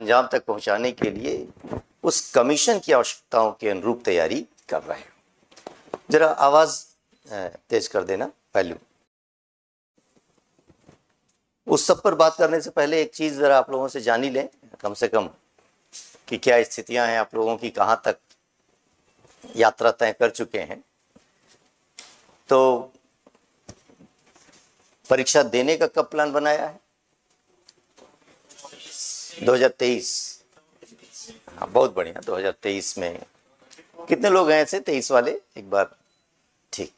अंजाम तक पहुंचाने के लिए उस कमीशन की आवश्यकताओं के अनुरूप तैयारी कर रहे हैं। जरा आवाज तेज कर देना वॉल्यूम। उस सब पर बात करने से पहले एक चीज जरा आप लोगों से जान ही लें कम से कम कि क्या स्थितियां हैं आप लोगों की, कहां तक यात्रा तय कर चुके हैं। तो परीक्षा देने का कब प्लान बनाया है? 2023। हाँ, बहुत बढ़िया। 2023 में कितने लोग हैं ऐसे 23 वाले? एक बार ठीक।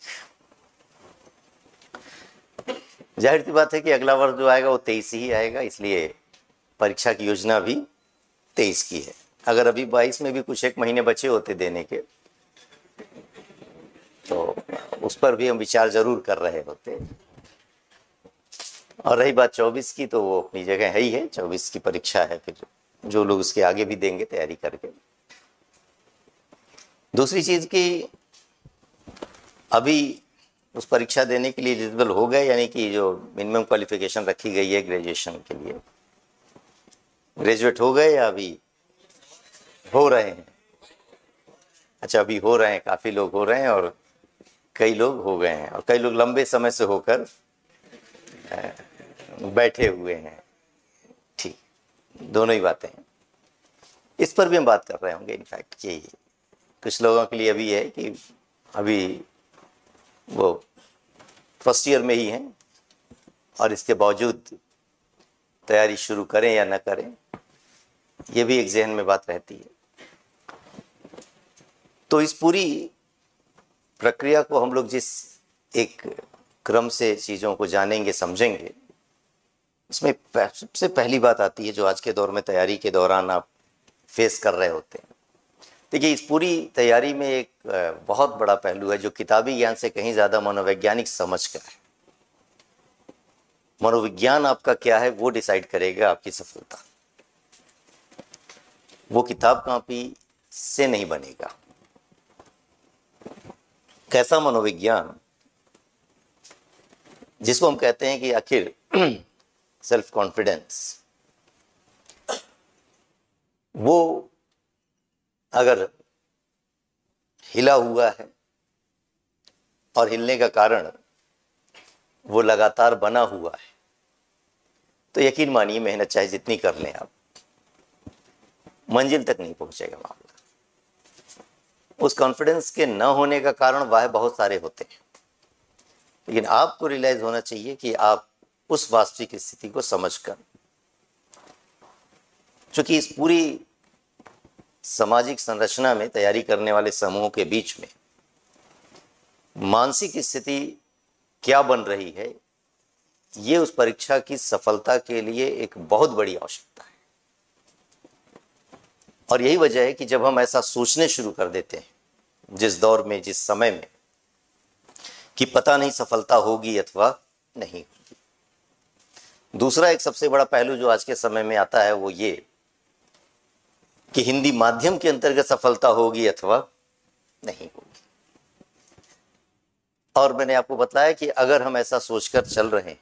जाहिर सी बात है कि अगला वर्ष जो आएगा वो 23 ही आएगा, इसलिए परीक्षा की योजना भी 23 की है। अगर अभी 22 में भी कुछ एक महीने बचे होते देने के तो उस पर भी हम विचार जरूर कर रहे होते। और रही बात 24 की तो वो अपनी जगह है ही है। 24 की परीक्षा है, फिर जो लोग उसके आगे भी देंगे तैयारी करके। दूसरी चीज कि अभी उस परीक्षा देने के लिए एलिजिबल हो गए, यानी कि जो मिनिमम क्वालिफिकेशन रखी गई है ग्रेजुएशन के लिए, ग्रेजुएट हो गए या अभी हो रहे हैं? अच्छा, अभी हो रहे हैं। काफी लोग हो रहे हैं और कई लोग हो गए हैं और कई लोग लंबे समय से होकर बैठे हुए हैं। ठीक, दोनों ही बातें हैं। इस पर भी हम बात कर रहे होंगे। इनफैक्ट कि कुछ लोगों के लिए अभी है कि अभी वो फर्स्ट ईयर में ही हैं और इसके बावजूद तैयारी शुरू करें या न करें, ये भी एक जहन में बात रहती है। तो इस पूरी प्रक्रिया को हम लोग जिस एक क्रम से चीज़ों को जानेंगे समझेंगे, इसमें सबसे पहली बात आती है जो आज के दौर में तैयारी के दौरान आप फेस कर रहे होते हैं। देखिए, इस पूरी तैयारी में एक बहुत बड़ा पहलू है जो किताबी ज्ञान से कहीं ज़्यादा मनोवैज्ञानिक समझ का है। मनोविज्ञान आपका क्या है वो डिसाइड करेगा आपकी सफलता। वो किताब कॉपी से नहीं बनेगा। कैसा मनोविज्ञान, जिसको हम कहते हैं कि आखिर सेल्फ कॉन्फिडेंस, वो अगर हिला हुआ है और हिलने का कारण वो लगातार बना हुआ है, तो यकीन मानिए मेहनत चाहे जितनी कर लें आप, मंजिल तक नहीं पहुंचेगा मामला। उस कॉन्फिडेंस के न होने का कारण वह बहुत सारे होते हैं, लेकिन आपको रियलाइज होना चाहिए कि आप उस वास्तविक स्थिति को समझकर, चूंकि इस पूरी सामाजिक संरचना में तैयारी करने वाले समूहों के बीच में मानसिक स्थिति क्या बन रही है, ये उस परीक्षा की सफलता के लिए एक बहुत बड़ी आवश्यकता है। और यही वजह है कि जब हम ऐसा सोचने शुरू कर देते हैं जिस दौर में, जिस समय में, कि पता नहीं सफलता होगी अथवा नहीं होगी। दूसरा एक सबसे बड़ा पहलू जो आज के समय में आता है वो ये कि हिंदी माध्यम के अंतर्गत सफलता होगी अथवा नहीं होगी। और मैंने आपको बताया कि अगर हम ऐसा सोचकर चल रहे हैं